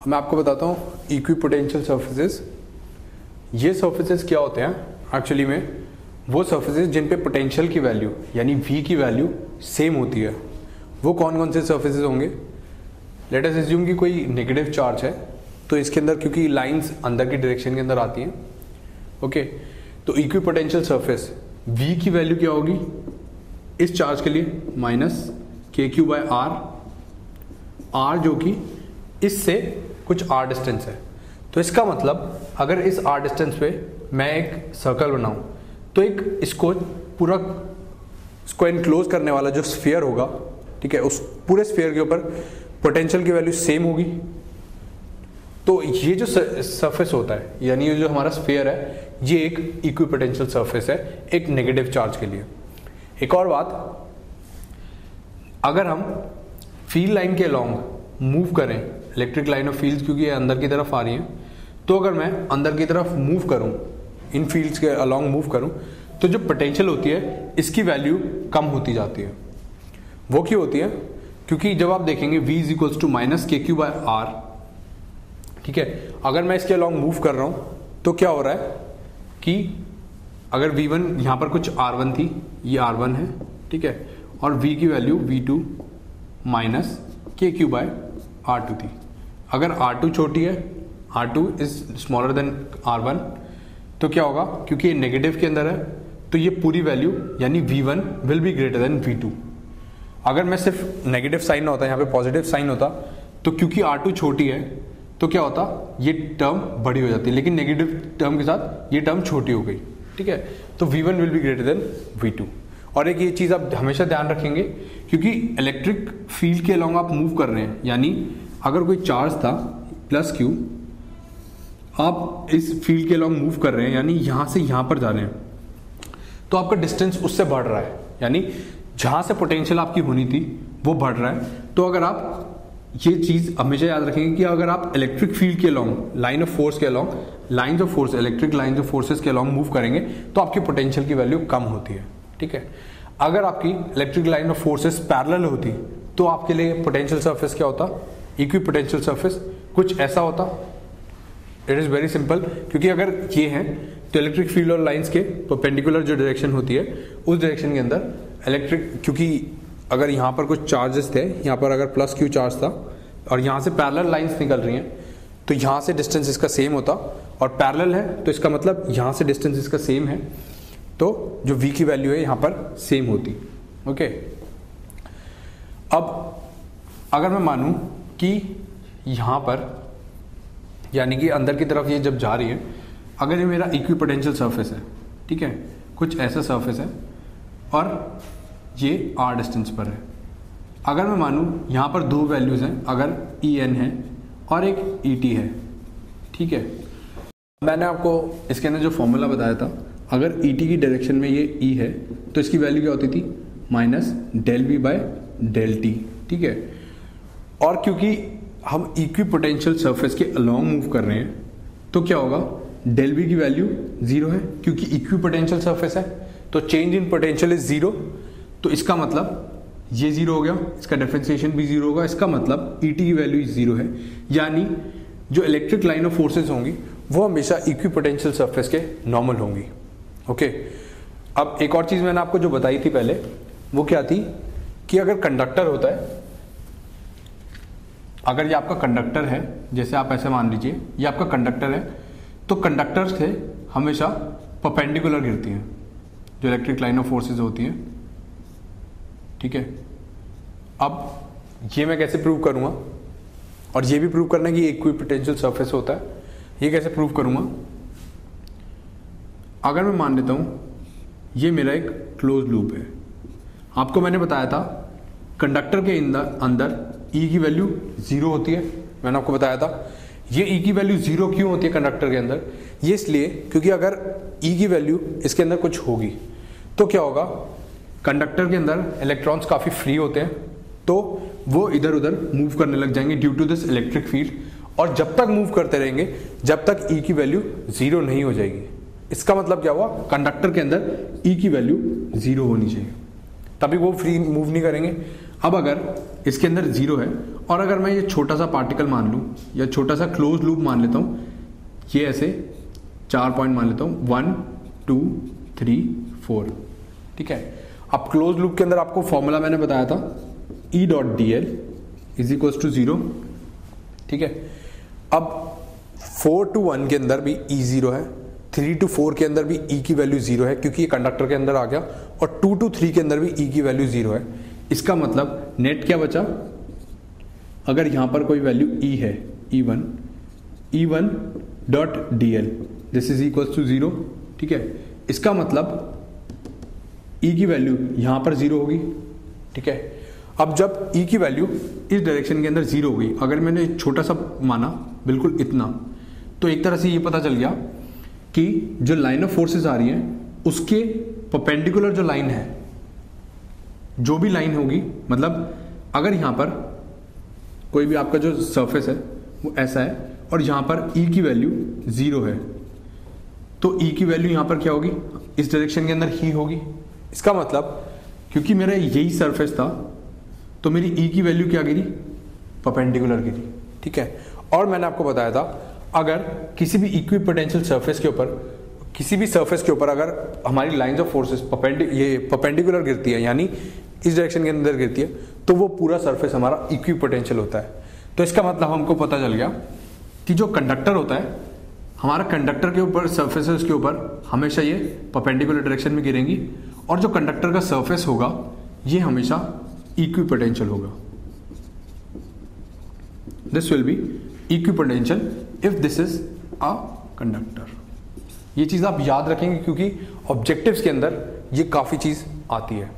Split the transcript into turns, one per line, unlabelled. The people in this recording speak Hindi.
मैं आपको बताता हूँ इक्विपोटेंशियल सर्फेसेस। ये सर्फेसेस क्या होते हैं एक्चुअली में? वो सर्फेसेस जिन पे पोटेंशियल की वैल्यू यानी V की वैल्यू सेम होती है। वो कौन कौन से सर्फेसेस होंगे? लेट अस अज्यूम कि कोई नेगेटिव चार्ज है, तो इसके अंदर क्योंकि लाइंस अंदर की डायरेक्शन के अंदर आती हैं, ओके, तो इक्विपोटेंशियल सर्फेस V की वैल्यू क्या होगी इस चार्ज के लिए? माइनस KQ/R, R जो कि इससे कुछ R डिस्टेंस है। तो इसका मतलब अगर इस R डिस्टेंस पे मैं एक सर्कल बनाऊं तो एक इसको पूरा इसको एनक्लोज करने वाला जो स्फीयर होगा, ठीक है, उस पूरे स्फीयर के ऊपर पोटेंशियल की वैल्यू सेम होगी। तो ये जो सरफेस होता है यानी ये जो हमारा स्फीयर है ये एक इक्विपोटेंशियल सरफेस है एक नेगेटिव चार्ज के लिए। एक और बात, अगर हम फील्ड लाइन के अलोंग मूव करें, इलेक्ट्रिक लाइन ऑफ फील्ड क्योंकि ये अंदर की तरफ आ रही हैं, तो अगर मैं अंदर की तरफ मूव करूं, इन फील्ड्स के अलोंग मूव करूं, तो जो पोटेंशियल होती है इसकी वैल्यू कम होती जाती है। वो क्यों होती है? क्योंकि जब आप देखेंगे V is equals to minus KQ/R, ठीक है, अगर मैं इसके अलोंग मूव कर रहा हूं तो क्या हो रहा है कि अगर V1 यहां पर कुछ R1 थी, ये R1 है, ठीक है, और V की वैल्यू V2 माइनस KQ/R2 थी। अगर R2 छोटी है, R2 is smaller than R1, तो क्या होगा? क्योंकि ये नेगेटिव के अंदर है तो ये पूरी वैल्यू यानी V1 will be greater than V2। अगर मैं सिर्फ नेगेटिव साइन ना होता, यहाँ पे पॉजिटिव साइन होता, तो क्योंकि R2 छोटी है तो क्या होता, ये टर्म बड़ी हो जाती है, लेकिन नेगेटिव टर्म के साथ ये टर्म छोटी हो गई, ठीक है, तो V1 will be greater than V2। और एक ये चीज़ आप हमेशा ध्यान रखेंगे, क्योंकि इलेक्ट्रिक फील्ड के अलोंग आप मूव कर रहे हैं, यानी अगर कोई चार्ज था प्लस Q, आप इस फील्ड के अलोंग मूव कर रहे हैं, यानी यहां से यहां पर जा रहे हैं, तो आपका डिस्टेंस उससे बढ़ रहा है, यानी जहां से पोटेंशियल आपकी होनी थी वो बढ़ रहा है। तो अगर आप ये चीज हमेशा याद रखेंगे कि अगर आप इलेक्ट्रिक फील्ड के अलोंग, लाइन ऑफ फोर्स के along, lines of force, electric lines of forces के अलोंग मूव करेंगे तो आपकी पोटेंशियल की वैल्यू कम होती है, ठीक है। अगर आपकी electric line of forces parallel होती तो आपके लिए पोटेंशियल सरफेस क्या होता? इक्विपोटेंशियल सरफेस कुछ ऐसा होता। इट इज वेरी सिंपल, क्योंकि अगर ये है तो इलेक्ट्रिक फील्ड और लाइंस के परपेंडिकुलर जो डायरेक्शन होती है उस डायरेक्शन के अंदर इलेक्ट्रिक, क्योंकि अगर यहाँ पर कुछ चार्जेस थे, यहाँ पर अगर प्लस Q चार्ज था और यहाँ से पैरेलल लाइंस निकल रही हैं, तो यहाँ से डिस्टेंस इसका सेम होता, और पैरेलल है तो इसका मतलब यहाँ से डिस्टेंस इसका सेम है, तो जो V की वैल्यू है यहाँ पर सेम होती, ओके। अब अगर मैं मानूं कि यहाँ पर यानी कि अंदर की तरफ ये जब जा रही है, अगर ये मेरा इक्विपोटेंशियल सरफेस है, ठीक है, कुछ ऐसा सरफेस है और ये R डिस्टेंस पर है। अगर मैं मानूं यहाँ पर दो वैल्यूज हैं, अगर EN है और एक ET है, ठीक है, मैंने आपको इसके अंदर जो फॉर्मूला बताया था, अगर ET की डायरेक्शन में ये E है तो इसकी वैल्यू क्या होती थी? माइनस डेल V/डेल T, ठीक है। और क्योंकि हम इक्विपोटेंशियल सरफेस के अलोंग मूव कर रहे हैं तो क्या होगा? डेल V की वैल्यू 0 है, क्योंकि इक्विपोटेंशियल सरफेस है तो चेंज इन पोटेंशियल इज 0, तो इसका मतलब ये 0 हो गया, इसका डिफरेंशिएशन भी 0 होगा, इसका मतलब ET की वैल्यू 0 है, यानी जो इलेक्ट्रिक लाइन ऑफ फोर्सेस होंगी वो हमेशा इक्विपोटेंशियल सरफेस के नॉर्मल होंगी, ओके। अब एक और चीज मैंने आपको जो बताई थी पहले, वो क्या थी कि अगर कंडक्टर होता है, अगर ये आपका कंडक्टर है, जैसे आप ऐसे मान लीजिए ये आपका कंडक्टर है, तो कंडक्टर से हमेशा परपेंडिकुलर गिरती हैं जो इलेक्ट्रिक लाइन ऑफ फोर्सेस होती हैं, ठीक है। अब ये मैं कैसे प्रूव करूंगा? और ये भी प्रूव करना है कि इक्विपोटेंशियल सरफेस होता है, ये कैसे प्रूव करूंगा? अगर मैं मान लेता हूं ये मेरा एक क्लोज लूप है, आपको मैंने बताया था कंडक्टर के अंदर E की वैल्यू 0 होती है, मैंने आपको बताया था। ये E की वैल्यू 0 क्यों होती है कंडक्टर के अंदर? ये इसलिए क्योंकि अगर E की वैल्यू इसके अंदर कुछ होगी तो क्या होगा? कंडक्टर के अंदर इलेक्ट्रॉन्स काफी फ्री होते हैं, तो वो इधर उधर मूव करने लग जाएंगे due to this electric field, और जब तक मूव करते रहेंगे जब तक E की वैल्यू 0 नहीं हो जाएगी। इसका मतलब क्या हुआ? कंडक्टर के अंदर E की वैल्यू 0 होनी चाहिए, तभी वो फ्री मूव नहीं करेंगे। अब अगर इसके अंदर 0 है और अगर मैं ये छोटा सा पार्टिकल मान लूँ या छोटा सा क्लोज लूप मान लेता हूँ, ये ऐसे 4 पॉइंट मान लेता हूँ, 1 2 3 4, ठीक है। अब क्लोज लूप के अंदर आपको फॉर्मूला मैंने बताया था E.dl इज इक्वल टू 0, ठीक है। अब 4 to 1 के अंदर भी E 0 है, 3 to 4 के अंदर भी E की वैल्यू 0 है क्योंकि ये कंडक्टर के अंदर आ गया, और 2 to 3 के अंदर भी E की वैल्यू 0 है। इसका मतलब नेट क्या बचा, अगर यहां पर कोई वैल्यू E है, E1.dl this is equal to 0, ठीक है। इसका मतलब E की वैल्यू यहां पर 0 होगी, ठीक है। अब जब E की वैल्यू इस डायरेक्शन के अंदर 0 होगी, अगर मैंने छोटा सा माना बिल्कुल इतना, तो एक तरह से ये पता चल गया कि जो लाइन ऑफ फोर्सेस आ रही है उसके परपेंडिकुलर जो लाइन है, जो भी लाइन होगी, मतलब अगर यहां पर कोई भी आपका जो सरफेस है वो ऐसा है और यहां पर E की वैल्यू 0 है, तो E की वैल्यू यहां पर क्या होगी, इस डायरेक्शन के अंदर ही होगी। इसका मतलब क्योंकि मेरा यही सरफेस था तो मेरी E की वैल्यू क्या गिरी, परपेंडिकुलर गिरी, ठीक है। और मैंने आपको बताया था अगर किसी भी इक्विपोटेंशियल सरफेस के ऊपर, किसी भी सरफेस के ऊपर अगर हमारी लाइंस ऑफ फोर्सेस परपेंडिकुलर गिरती है, यानी इस डायरेक्शन के अंदर गिरती है, तो वो पूरा सरफेस हमारा इक्विपोटेंशियल होता है। तो इसका मतलब हमको पता चल गया कि जो कंडक्टर होता है, हमारा कंडक्टर के ऊपर सरफेसेस के ऊपर हमेशा ये परपेंडिकुलर डायरेक्शन में गिरेंगी, और जो कंडक्टर का सरफेस होगा ये हमेशा इक्विपोटेंशियल होगा। This will be equipotential if this is a conductor. ये चीज आप याद रखेंगे क्योंकि ऑब्जेक्टिव्स के अंदर ये काफी चीज आती है।